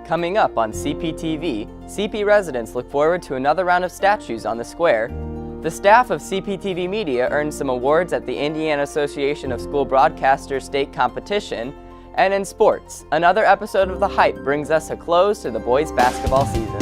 Coming up on CPTV, CP residents look forward to another round of statues on the square. The staff of CPTV Media earned some awards at the Indiana Association of School Broadcasters state competition. And in sports, another episode of The Hype brings us a close to the boys' basketball season.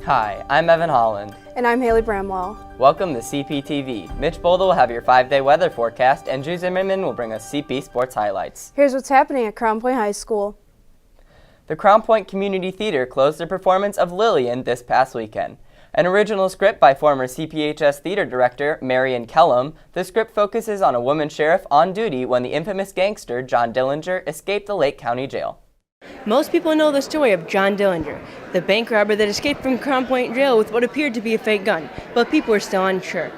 Hi, I'm Evan Holland. And I'm Haley Bramwell. Welcome to CPTV. Mitch Bolda will have your 5-day weather forecast, and Drew Zimmerman will bring us CP sports highlights. Here's what's happening at Crown Point High School. The Crown Point Community Theater closed their performance of Lillian this past weekend. An original script by former CPHS theater director Marion Kellum, the script focuses on a woman sheriff on duty when the infamous gangster John Dillinger escaped the Lake County Jail. Most people know the story of John Dillinger, the bank robber that escaped from Crown Point Jail with what appeared to be a fake gun, but people were still unsure.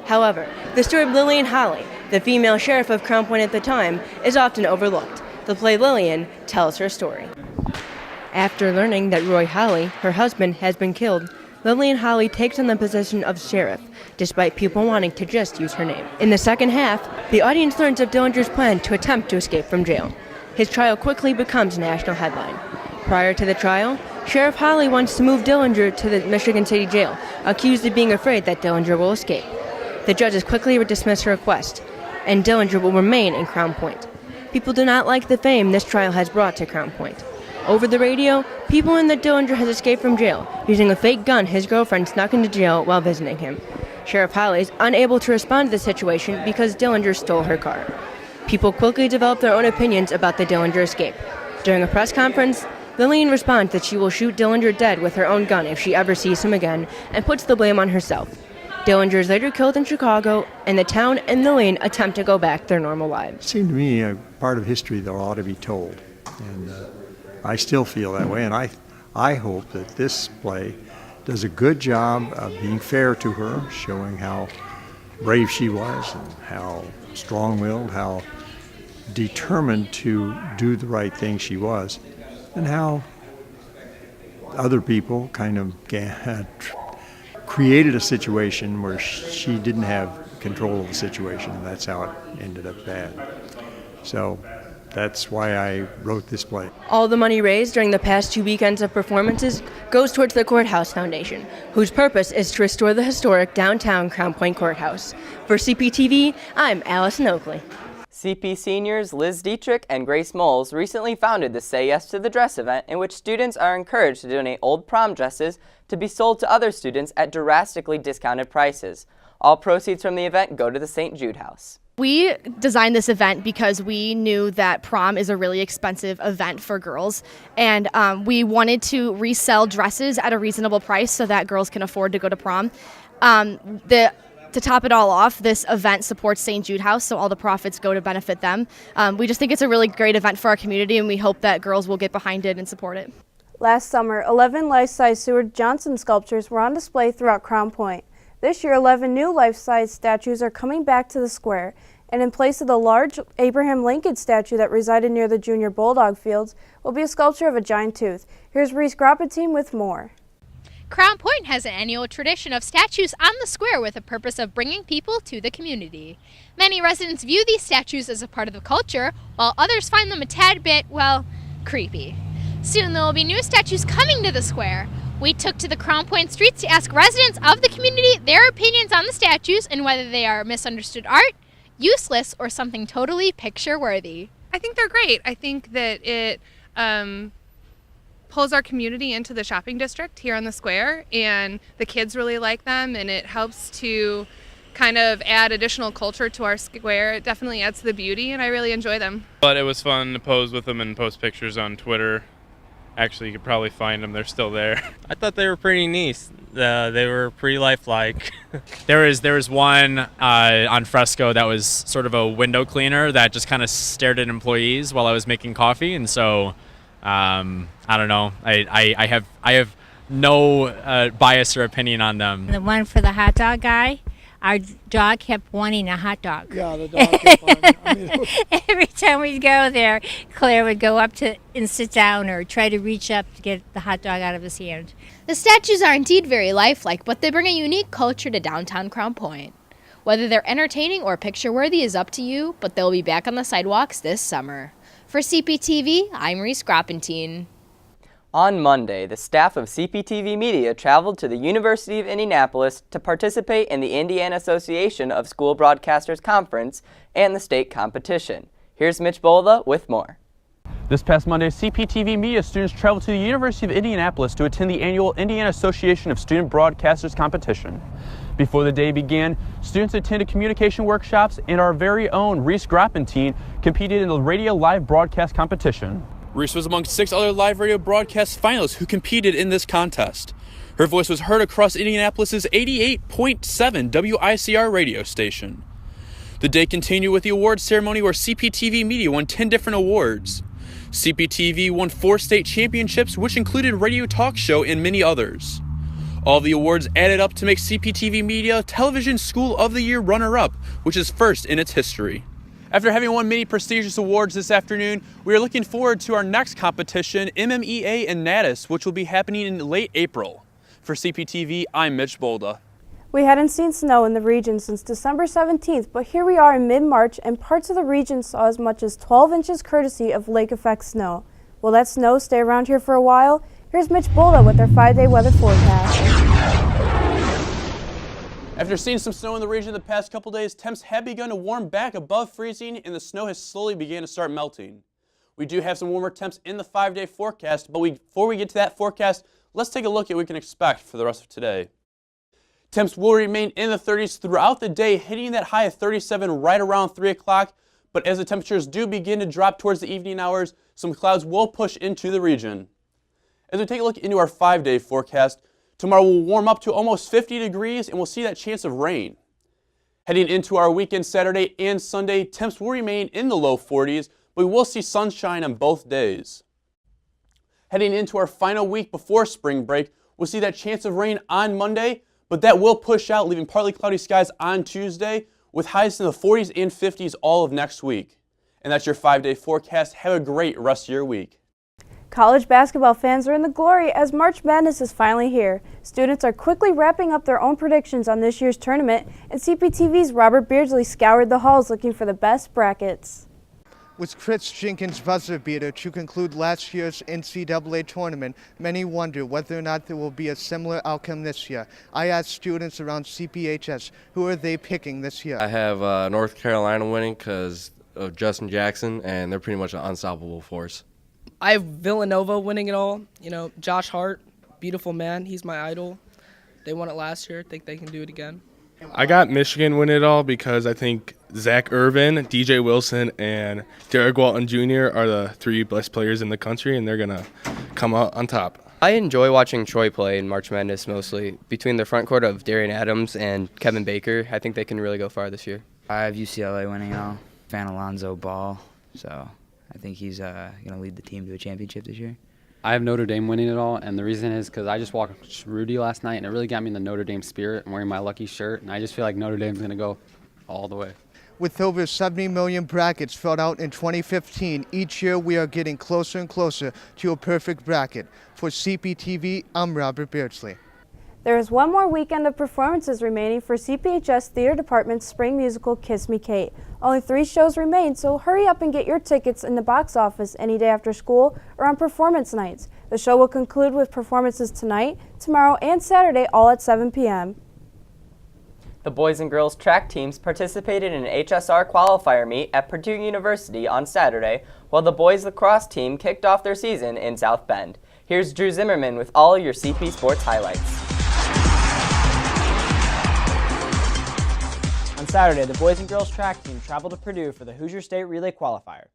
However, the story of Lillian Holly, the female sheriff of Crown Point at the time, is often overlooked. The play Lillian tells her story. After learning that Roy Holly, her husband, has been killed, Lillian Holly takes on the position of sheriff, despite people wanting to just use her name. In the second half, the audience learns of Dillinger's plan to attempt to escape from jail. His trial quickly becomes a national headline. Prior to the trial, Sheriff Holly wants to move Dillinger to the Michigan City Jail, accused of being afraid that Dillinger will escape. The judges quickly dismiss her request, and Dillinger will remain in Crown Point. People do not like the fame this trial has brought to Crown Point. Over the radio, people learn that Dillinger has escaped from jail, using a fake gun his girlfriend snuck into jail while visiting him. Sheriff Holly is unable to respond to the situation because Dillinger stole her car. People quickly develop their own opinions about the Dillinger escape. During a press conference, Lillian responds that she will shoot Dillinger dead with her own gun if she ever sees him again, and puts the blame on herself. Dillinger is later killed in Chicago, and the town and Lillian attempt to go back their normal lives. It seemed to me a part of history that ought to be told, and I still feel that way, and I hope that this play does a good job of being fair to her, showing how brave she was and how strong-willed, how determined to do the right thing she was, and how other people kind of had created a situation where she didn't have control of the situation, and that's how it ended up bad. So that's why I wrote this play. All the money raised during the past 2 weekends of performances goes towards the Courthouse Foundation, whose purpose is to restore the historic downtown Crown Point Courthouse. For CPTV, I'm Allison Oakley. CP seniors Liz Dietrich and Grace Moles recently founded the Say Yes to the Dress event, in which students are encouraged to donate old prom dresses to be sold to other students at drastically discounted prices. All proceeds from the event go to the St. Jude House. We designed this event because we knew that prom is a really expensive event for girls, and we wanted to resell dresses at a reasonable price so that girls can afford to go to prom. To top it all off, this event supports St. Jude House, so all the profits go to benefit them. We just think it's a really great event for our community, and we hope that girls will get behind it and support it. Last summer, 11 life-size Seward Johnson sculptures were on display throughout Crown Point. This year, 11 new life-size statues are coming back to the square, and in place of the large Abraham Lincoln statue that resided near the Junior Bulldog Fields will be a sculpture of a giant tooth. Here's Reese Groppeteam with more. Crown Point has an annual tradition of statues on the square with the purpose of bringing people to the community. Many residents view these statues as a part of the culture, while others find them a tad bit, well, creepy. Soon there will be new statues coming to the square. We took to the Crown Point streets to ask residents of the community their opinions on the statues and whether they are misunderstood art, useless, or something totally picture-worthy. I think they're great. I think that it pulls our community into the shopping district here on the square, and the kids really like them, and it helps to kind of add additional culture to our square. It definitely adds to the beauty, and I really enjoy them. But it was fun to pose with them and post pictures on Twitter Actually, you could probably find them. They're still there. I thought they were pretty neat. They were pretty lifelike. There was one on fresco that was sort of a window cleaner that just kind of stared at employees while I was making coffee, and so I don't know. I have no bias or opinion on them. The one for the hot dog guy, our dog kept wanting a hot dog. Yeah, the dog kept wanting. Every time we'd go there, Claire would go up to and sit down or try to reach up to get the hot dog out of his hand. The statues are indeed very lifelike, but they bring a unique culture to downtown Crown Point. Whether they're entertaining or picture-worthy is up to you, but they'll be back on the sidewalks this summer. For CPTV, I'm Reese Groppentine. On Monday, the staff of CPTV Media traveled to the University of Indianapolis to participate in the Indiana Association of School Broadcasters Conference and the state competition. Here's Mitch Bolda with more. This past Monday, CPTV Media students traveled to the University of Indianapolis to attend the annual Indiana Association of Student Broadcasters competition. Before the day began, students attended communication workshops, and our very own Reese Groppentine competed in the radio live broadcast competition. Reese was among 6 other live radio broadcast finalists who competed in this contest. Her voice was heard across Indianapolis's 88.7 WICR radio station. The day continued with the awards ceremony where CPTV Media won 10 different awards. CPTV won 4 state championships, which included Radio Talk Show and many others. All the awards added up to make CPTV Media Television School of the Year runner-up, which is first in its history. After having won many prestigious awards this afternoon, we are looking forward to our next competition, MMEA and Natus, which will be happening in late April. For CPTV, I'm Mitch Bolda. We hadn't seen snow in the region since December 17th, but here we are in mid-March, and parts of the region saw as much as 12 inches courtesy of lake effect snow. Will that snow stay around here for a while? Here's Mitch Bolda with our 5-day weather forecast. After seeing some snow in the region the past couple days, temps have begun to warm back above freezing, and the snow has slowly begun to start melting. We do have some warmer temps in the 5-day forecast, but before we get to that forecast, let's take a look at what we can expect for the rest of today. Temps will remain in the 30s throughout the day, hitting that high of 37 right around 3 o'clock, but as the temperatures do begin to drop towards the evening hours, some clouds will push into the region. As we take a look into our 5-day forecast, tomorrow will warm up to almost 50 degrees and we'll see that chance of rain. Heading into our weekend Saturday and Sunday, temps will remain in the low 40s, but we will see sunshine on both days. Heading into our final week before spring break, we'll see that chance of rain on Monday, but that will push out, leaving partly cloudy skies on Tuesday, with highs in the 40s and 50s all of next week. And that's your 5-day forecast. Have a great rest of your week. College basketball fans are in the glory as March Madness is finally here. Students are quickly wrapping up their own predictions on this year's tournament, and CPTV's Robert Beardsley scoured the halls looking for the best brackets. With Chris Jenkins' buzzer beater to conclude last year's NCAA tournament, many wonder whether or not there will be a similar outcome this year. I asked students around CPHS, who are they picking this year? I have North Carolina winning because of Justin Jackson, and they're pretty much an unstoppable force. I have Villanova winning it all. You know, Josh Hart, beautiful man. He's my idol. They won it last year. I think they can do it again. I got Michigan win it all because I think Zach Irvin, DJ Wilson, and Derek Walton Jr. are the 3 best players in the country, and they're going to come out on top. I enjoy watching Troy play in March Madness mostly. Between the front court of Darian Adams and Kevin Baker, I think they can really go far this year. I have UCLA winning it all. Fan Alonzo Ball, so I think he's going to lead the team to a championship this year. I have Notre Dame winning it all, and the reason is because I just watched Rudy last night, and it really got me in the Notre Dame spirit. I'm wearing my lucky shirt, and I just feel like Notre Dame's going to go all the way. With over 70 million brackets filled out in 2015, each year we are getting closer and closer to a perfect bracket. For CPTV, I'm Robert Beardsley. There is one more weekend of performances remaining for CPHS Theater Department's spring musical Kiss Me Kate. Only 3 shows remain, so hurry up and get your tickets in the box office any day after school or on performance nights. The show will conclude with performances tonight, tomorrow, and Saturday, all at 7 p.m. The boys and girls track teams participated in an HSR qualifier meet at Purdue University on Saturday, while the boys lacrosse team kicked off their season in South Bend. Here's Drew Zimmerman with all your CP Sports highlights. On Saturday, the boys and girls track team traveled to Purdue for the Hoosier State Relay Qualifier.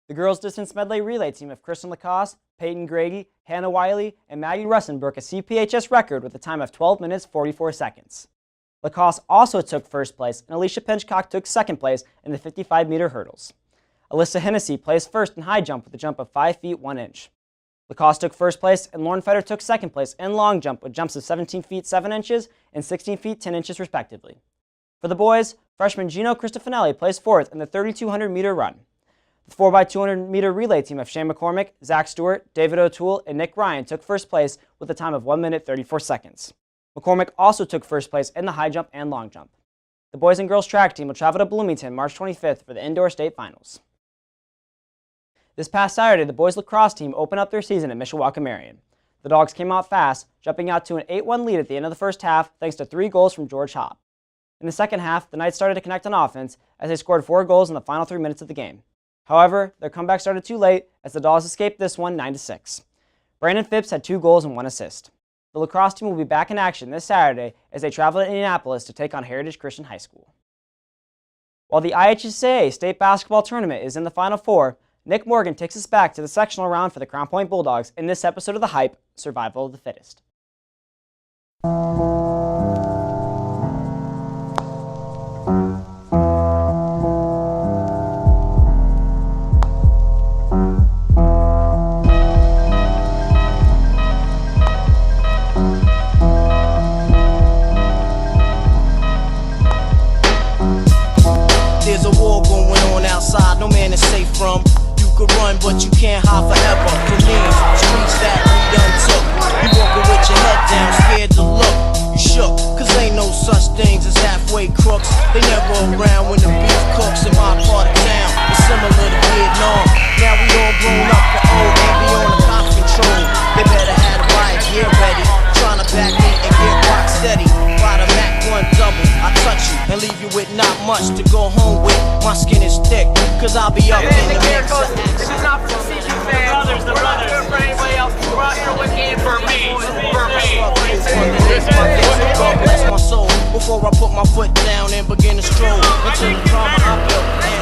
The girls' distance medley relay team of Kristen Lacoste, Peyton Grady, Hannah Wiley, and Maggie Russin broke a CPHS record with a time of 12 minutes 44 seconds. Lacoste also took first place, and Alicia Pinchcock took second place in the 55-meter hurdles. Alyssa Hennessy placed first in high jump with a jump of 5 feet 1 inch. Lacoste took first place, and Lauren Fetter took second place in long jump with jumps of 17 feet 7 inches and 16 feet 10 inches respectively. For the boys, freshman Gino Cristofanelli placed fourth in the 3,200-meter run. The 4x200-meter relay team of Shane McCormick, Zach Stewart, David O'Toole, and Nick Ryan took first place with a time of 1 minute 34 seconds. McCormick also took first place in the high jump and long jump. The boys and girls track team will travel to Bloomington March 25th for the indoor state finals. This past Saturday, the boys lacrosse team opened up their season at Mishawaka Marion. The Dogs came out fast, jumping out to an 8-1 lead at the end of the first half thanks to 3 goals from George Hopp. In the second half, the Knights started to connect on offense as they scored 4 goals in the final 3 minutes of the game. However, their comeback started too late as the Dogs escaped this one 9-6. Brandon Phipps had 2 goals and 1 assist. The lacrosse team will be back in action this Saturday as they travel to Indianapolis to take on Heritage Christian High School. While the IHSAA state basketball tournament is in the Final Four, Nick Morgan takes us back to the sectional round for the Crown Point Bulldogs in this episode of The Hype, Survival of the Fittest. There's a war going on outside, no man is safe from. You could run, but you can't hide forever. For me, streets that we done took. You walking with your head down, scared to look. You shook, cause ain't no such things as halfway crooks. They never around when the beef cooks in my part of town. It's similar to Vietnam. Now we all grown up and old and be on the cop control. They better have the riot gear ready. Trying to back me and get rock steady. By the Mac 1 double, I touch you and leave you with not much to go home with. My skin is thick, cause I'll be up in the mix. This is not for the CP fans. We're not here for anybody else. We're out here with game for me. God bless my soul before I put my foot down and begin to stroll until the drama I built and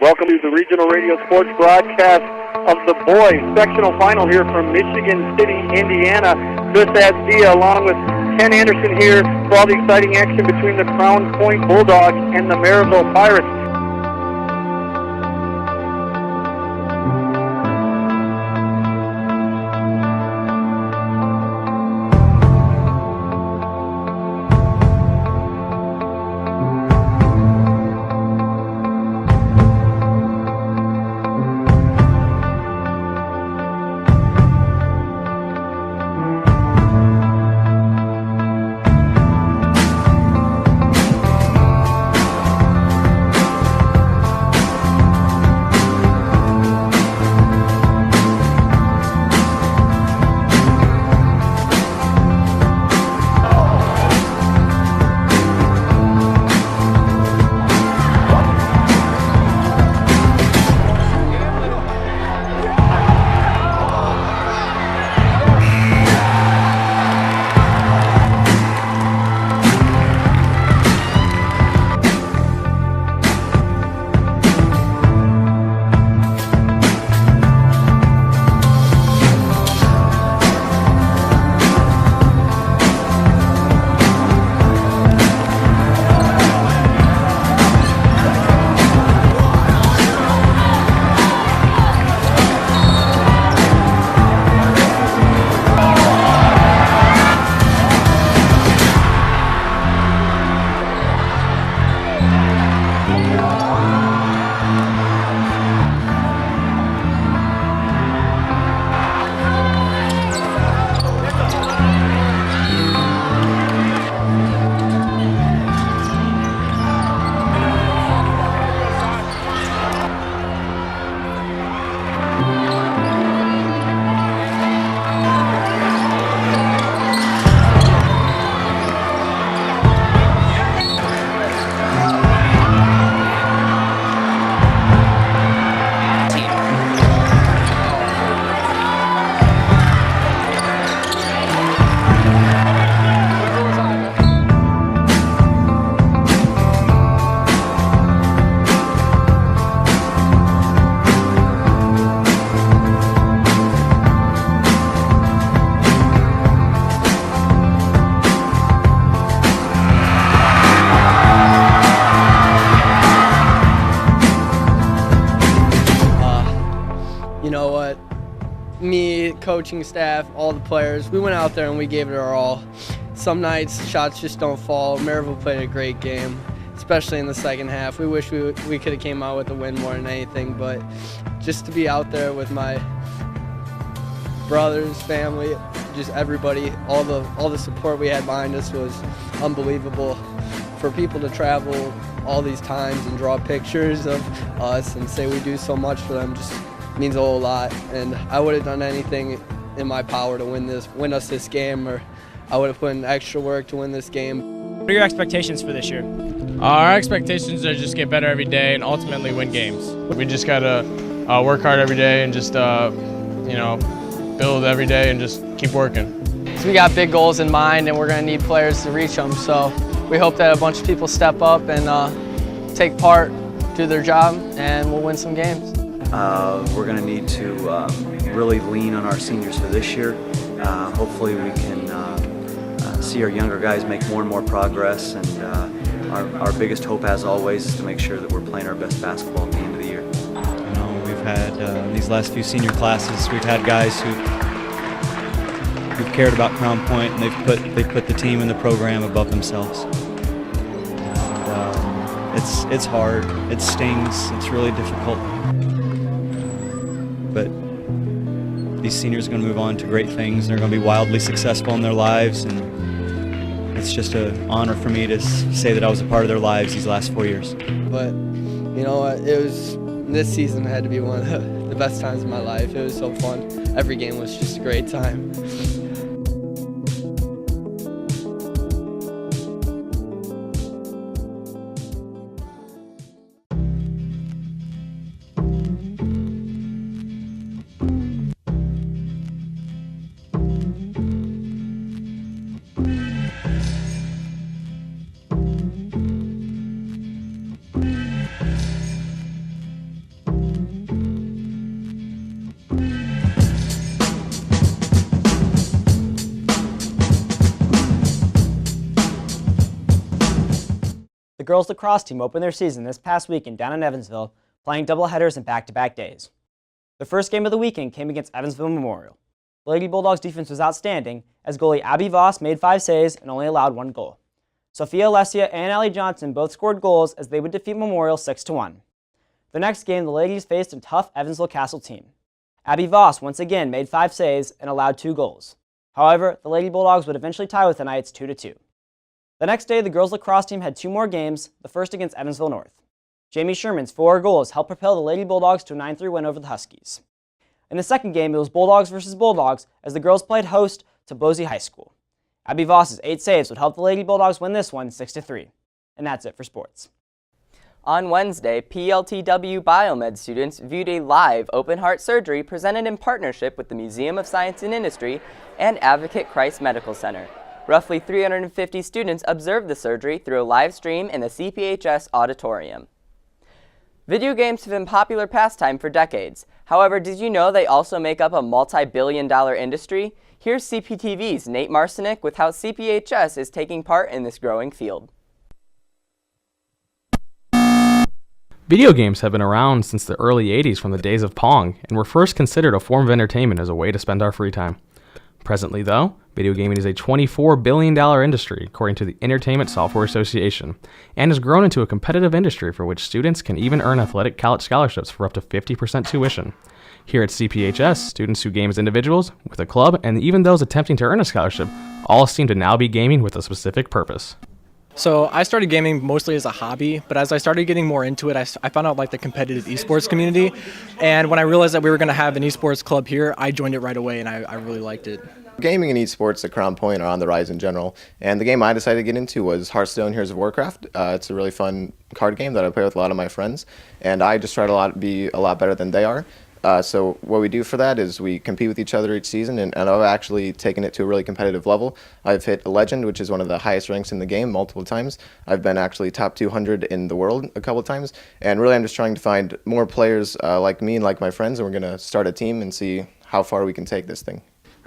Welcome to the Regional Radio Sports broadcast of the boys sectional final here from Michigan City, Indiana. Chris Adzia along with Ken Anderson here for all the exciting action between the Crown Point Bulldogs and the Maryville Pirates. Me, coaching staff, all the players, we went out there and we gave it our all. Some nights shots just don't fall. Maryville played a great game, especially in the second half. We wish we could have came out with a win more than anything, but just to be out there with my brothers, family, just everybody, all the support we had behind us was unbelievable. For people to travel all these times and draw pictures of us and say we do so much for them just means a whole lot, and I would have done anything in my power to win us this game, or I would have put in extra work to win this game. What are your expectations for this year? Our expectations are just get better every day and ultimately win games. We just gotta work hard every day and just build every day and just keep working. So we got big goals in mind, and we're gonna need players to reach them. So we hope that a bunch of people step up and take part, do their job, and we'll win some games. We're going to need to really lean on our seniors for this year. Hopefully we can see our younger guys make more and more progress, and our biggest hope, as always, is to make sure that we're playing our best basketball at the end of the year. You know, we've had these last few senior classes, we've had guys who've cared about Crown Point, and they've put the team and the program above themselves. And it's hard, it stings, it's really difficult. But these seniors are going to move on to great things. They're going to be wildly successful in their lives, and it's just an honor for me to say that I was a part of their lives these last 4 years. But you know what, this season had to be one of the best times of my life. It was so fun. Every game was just a great time. girls lacrosse team opened their season this past weekend down in Evansville, playing doubleheaders and back-to-back days. The first game of the weekend came against Evansville Memorial. The Lady Bulldogs defense was outstanding, as goalie Abby Voss made 5 saves and only allowed 1 goal. Sophia Alessia and Allie Johnson both scored goals as they would defeat Memorial 6-1. The next game, the ladies faced a tough Evansville Castle team. Abby Voss once again made 5 saves and allowed 2 goals. However, the Lady Bulldogs would eventually tie with the Knights 2-2. The next day, the girls lacrosse team had 2 more games, the first against Evansville North. Jamie Sherman's 4 goals helped propel the Lady Bulldogs to a 9-3 win over the Huskies. In the second game, it was Bulldogs versus Bulldogs as the girls played host to Boise High School. Abby Voss's 8 saves would help the Lady Bulldogs win this one 6-3. And that's it for sports. On Wednesday, PLTW Biomed students viewed a live open-heart surgery presented in partnership with the Museum of Science and Industry and Advocate Christ Medical Center. Roughly 350 students observed the surgery through a live stream in the CPHS auditorium. Video games have been a popular pastime for decades. However, did you know they also make up a multi-billion-dollar industry? Here's CPTV's Nate Marcinek with how CPHS is taking part in this growing field. Video games have been around since the early 80s from the days of Pong, and were first considered a form of entertainment as a way to spend our free time. Presently, though, video gaming is a $24 billion industry, according to the Entertainment Software Association, and has grown into a competitive industry for which students can even earn athletic college scholarships for up to 50% tuition. Here at CPHS, students who game as individuals, with a club, and even those attempting to earn a scholarship, all seem to now be gaming with a specific purpose. So I started gaming mostly as a hobby, but as I started getting more into it, I found out like the competitive esports community. And when I realized that we were going to have an esports club here, I joined it right away and I really liked it. Gaming and esports at Crown Point are on the rise in general, and the game I decided to get into was Hearthstone Heroes of Warcraft. It's a really fun card game that I play with a lot of my friends, and I just try to be a lot better than they are. So what we do for that is we compete with each other each season, and I've actually taken it to a really competitive level. I've hit a Legend, which is one of the highest ranks in the game, multiple times. I've been actually top 200 in the world a couple of times, and really I'm just trying to find more players like me and like my friends, and we're going to start a team and see how far we can take this thing.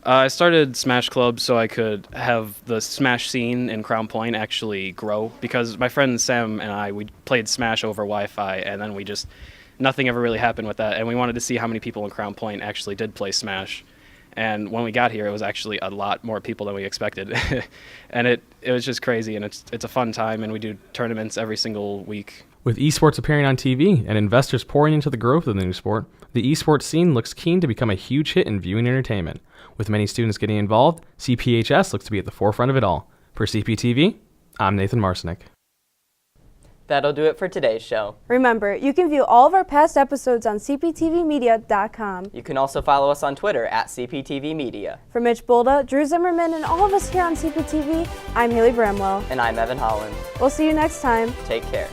I started Smash Club so I could have the Smash scene in Crown Point actually grow, because my friend Sam and we played Smash over Wi-Fi, and then nothing ever really happened with that, and we wanted to see how many people in Crown Point actually did play Smash. And when we got here, it was actually a lot more people than we expected. And it was just crazy, and it's a fun time, and we do tournaments every single week. With esports appearing on TV and investors pouring into the growth of the new sport, the esports scene looks keen to become a huge hit in viewing entertainment. With many students getting involved, CPHS looks to be at the forefront of it all. For CPTV, I'm Nathan Marcinek. That'll do it for today's show. Remember, you can view all of our past episodes on CPTVmedia.com. You can also follow us on Twitter at CPTV Media. For Mitch Bolda, Drew Zimmerman, and all of us here on CPTV, I'm Haley Bramwell. And I'm Evan Holland. We'll see you next time. Take care.